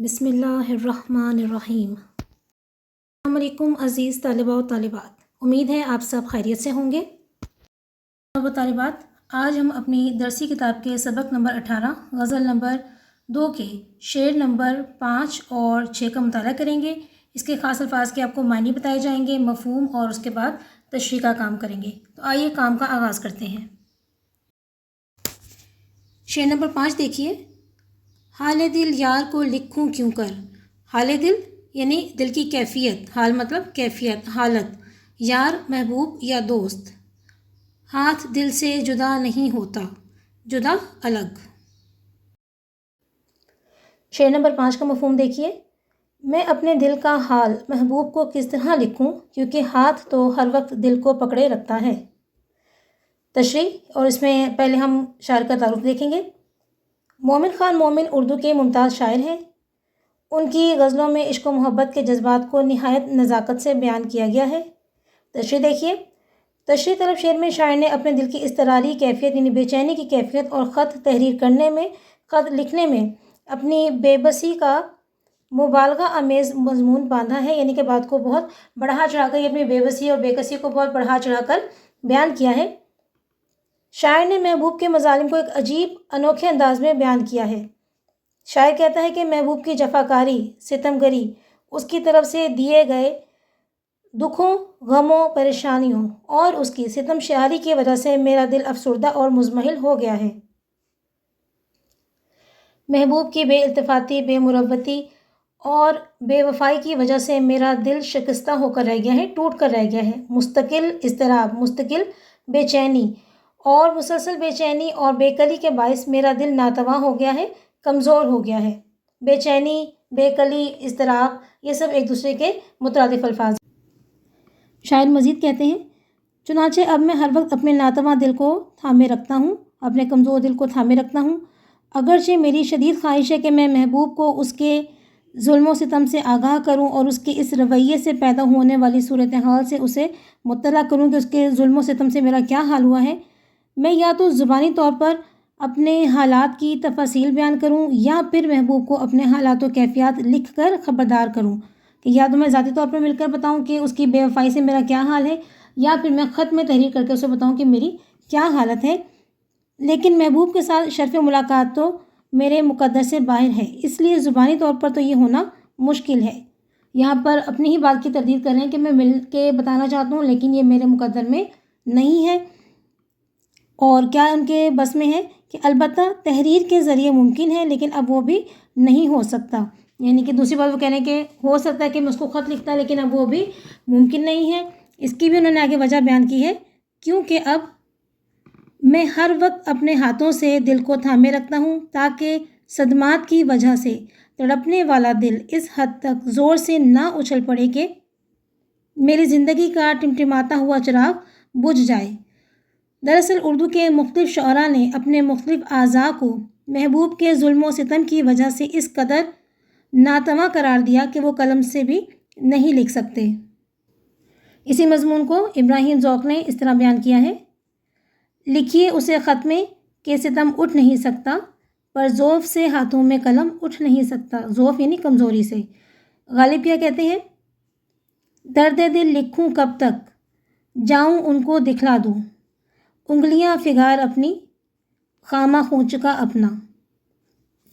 بسم اللہ الرحمن الرحیم۔ السلام علیکم عزیز طالبہ و طالبات، امید ہے آپ سب خیریت سے ہوں گے۔ طلبہ و طالبات، آج ہم اپنی درسی کتاب کے سبق نمبر 18 غزل نمبر 2 کے شعر نمبر 5 اور 6 کا مطالعہ کریں گے۔ اس کے خاص الفاظ کے آپ کو معنی بتائے جائیں گے، مفہوم، اور اس کے بعد تشریح کا کام کریں گے۔ تو آئیے کام کا آغاز کرتے ہیں۔ شعر نمبر 5 دیکھیے۔ حال دل یار کو لکھوں کیوں کر۔ حال دل یعنی دل کی کیفیت، حال مطلب کیفیت، حالت، یار محبوب یا دوست۔ ہاتھ دل سے جدا نہیں ہوتا، جدا الگ۔ شعر نمبر 5 کا مفہوم دیکھیے۔ میں اپنے دل کا حال محبوب کو کس طرح لکھوں، کیونکہ ہاتھ تو ہر وقت دل کو پکڑے رکھتا ہے۔ تشریح، اور اس میں پہلے ہم شاعر کا تعارف دیکھیں گے۔ مومن خان مومن اردو کے ممتاز شاعر ہیں۔ ان کی غزلوں میں عشق و محبت کے جذبات کو نہایت نزاکت سے بیان کیا گیا ہے۔ تشریح دیکھیے۔ تشریح طلب شعر میں شاعر نے اپنے دل کی اضطراری کیفیت یعنی بے چینی کی کیفیت اور خط تحریر کرنے میں، خط لکھنے میں اپنی بے بسی کا مبالغہ آمیز مضمون باندھا ہے، یعنی کہ بات کو بہت بڑھا چڑھا کر، اپنی بے بسی اور بے کسی کو بہت بڑھا چڑھا کر بیان کیا ہے۔ شاعر نے محبوب کے مظالم کو ایک عجیب انوکھے انداز میں بیان کیا ہے۔ شاعر کہتا ہے کہ محبوب کی جفاکاری، ستم گری، اس کی طرف سے دیے گئے دکھوں، غموں، پریشانیوں اور اس کی ستم شعاری کی وجہ سے میرا دل افسردہ اور مضمحل ہو گیا ہے۔ محبوب کی بے التفاتی، بے مروتی اور بے وفائی کی وجہ سے میرا دل شکستہ ہو کر رہ گیا ہے، ٹوٹ کر رہ گیا ہے۔ مستقل اضطراب، مستقل بے چینی اور مسلسل بے چینی اور بے کلی کے باعث میرا دل ناتواں ہو گیا ہے، کمزور ہو گیا ہے۔ بے چینی، بے کلی، اضطراب، یہ سب ایک دوسرے کے مترادف الفاظ ہیں۔ شاعر مزید کہتے ہیں، چنانچہ اب میں ہر وقت اپنے ناتواں دل کو تھامے رکھتا ہوں، اپنے کمزور دل کو تھامے رکھتا ہوں، اگرچہ میری شدید خواہش ہے کہ میں محبوب کو اس کے ظلم و ستم سے آگاہ کروں اور اس کے اس رویے سے پیدا ہونے والی صورتحال سے اسے مطلع کروں کہ اس کے ظلم و ستم سے میرا کیا حال ہوا ہے۔ میں یا تو زبانی طور پر اپنے حالات کی تفاصیل بیان کروں یا پھر محبوب کو اپنے حالات و کیفیات لکھ کر خبردار کروں، کہ یا تو میں ذاتی طور پر مل کر بتاؤں کہ اس کی بے وفائی سے میرا کیا حال ہے، یا پھر میں خط میں تحریر کر کے اسے بتاؤں کہ میری کیا حالت ہے۔ لیکن محبوب کے ساتھ شرف ملاقات تو میرے مقدر سے باہر ہے، اس لیے زبانی طور پر تو یہ ہونا مشکل ہے۔ یہاں پر اپنی ہی بات کی تردید کر رہے ہیں کہ میں مل کے بتانا چاہتا ہوں لیکن یہ میرے مقدر میں نہیں ہے، اور کیا ان کے بس میں ہے کہ البتہ تحریر کے ذریعے ممکن ہے لیکن اب وہ بھی نہیں ہو سکتا۔ یعنی کہ دوسری بات وہ کہہ رہے ہیں کہ ہو سکتا ہے کہ میں اس کو خط لکھتا لیکن اب وہ بھی ممکن نہیں ہے۔ اس کی بھی انہوں نے آگے وجہ بیان کی ہے، کیونکہ اب میں ہر وقت اپنے ہاتھوں سے دل کو تھامے رکھتا ہوں تاکہ صدمات کی وجہ سے تڑپنے والا دل اس حد تک زور سے نہ اچھل پڑے کہ میری زندگی کا ٹمٹماتا ہوا چراغ بجھ جائے۔ دراصل اردو کے مختلف شعراء نے اپنے مختلف اعضاء کو محبوب کے ظلم و ستم کی وجہ سے اس قدر ناتواں قرار دیا کہ وہ قلم سے بھی نہیں لکھ سکتے۔ اسی مضمون کو ابراہیم ذوق نے اس طرح بیان کیا ہے، لکھیے اسے خط میں کہ ستم اٹھ نہیں سکتا، پر ضعف سے ہاتھوں میں قلم اٹھ نہیں سکتا۔ ضعف یعنی کمزوری سے۔ غالب کیا کہتے ہیں، درد دل لکھوں کب تک، جاؤں ان کو دکھلا دوں، انگلیاں فگار اپنی، خامہ خونچ کا اپنا۔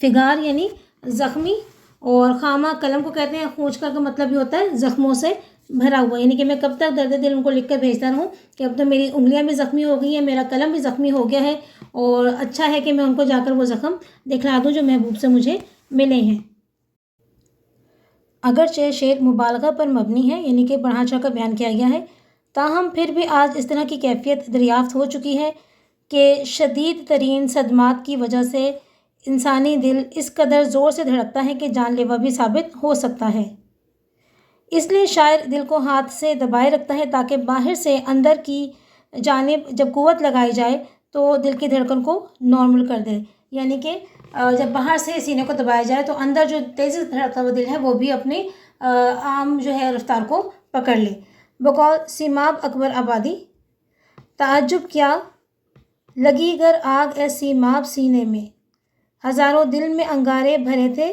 فگار یعنی زخمی، اور خامہ قلم کو کہتے ہیں، خونچ کا مطلب یہ ہوتا ہے زخموں سے بھرا ہوا، یعنی کہ میں کب تک درد دل ان کو لکھ کر بھیجتا رہوں کہ اب تو میری انگلیاں بھی زخمی ہو گئی ہیں، میرا قلم بھی زخمی ہو گیا ہے، اور اچھا ہے کہ میں ان کو جا کر وہ زخم دکھلا دوں جو محبوب سے مجھے ملے ہیں۔ اگرچہ شعر مبالغہ پر مبنی ہے، یعنی کہ بڑھا چڑھا کر بیان کیا گیا ہے، تاہم پھر بھی آج اس طرح کی کیفیت دریافت ہو چکی ہے کہ شدید ترین صدمات کی وجہ سے انسانی دل اس قدر زور سے دھڑکتا ہے کہ جان لیوا بھی ثابت ہو سکتا ہے۔ اس لیے شاعر دل کو ہاتھ سے دبائے رکھتا ہے تاکہ باہر سے اندر کی جانب جب قوت لگائی جائے تو دل کی دھڑکن کو نارمل کر دے، یعنی کہ جب باہر سے سینے کو دبایا جائے تو اندر جو تیزی سے دھڑکتا ہوا دل ہے وہ بھی اپنی عام جو ہے رفتار کو پکڑ لے۔ بقول سیماب اکبر آبادی، تعجب کیا لگی گر آگ اے سیماب سینے میں، ہزاروں دل میں انگارے بھرے تھے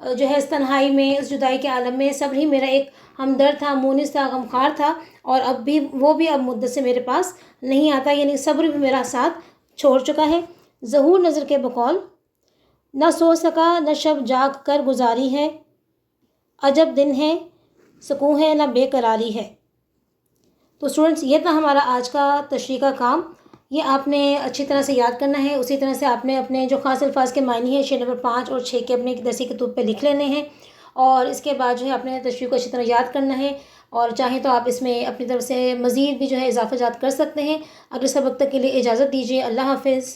جو ہے اس تنہائی میں، اس جدائی کے عالم میں صبر ہی میرا ایک ہمدرد تھا، مونس تھا، غمخوار تھا، اور اب بھی وہ بھی اب مدت سے میرے پاس نہیں آتا، یعنی صبر بھی میرا ساتھ چھوڑ چکا ہے۔ ظہور نظر کے بقول، نہ سو سکا نہ شب جاگ کر گزاری ہے، عجب دن ہے سکون ہے نہ بے قراری ہے۔ تو اسٹوڈنٹس، یہ تھا ہمارا آج کا تشریح کا کام، یہ آپ نے اچھی طرح سے یاد کرنا ہے، اسی طرح سے آپ نے اپنے جو خاص الفاظ کے معنی ہیں شعر نمبر 5 اور 6 کے اپنے درسی کتب پہ لکھ لینے ہیں، اور اس کے بعد جو ہے اپنے تشریح کو اچھی طرح یاد کرنا ہے، اور چاہیں تو آپ اس میں اپنی طرف سے مزید بھی جو ہے اضافہ جات کر سکتے ہیں۔ اگلے سبق تک کے لیے اجازت دیجیے، اللہ حافظ۔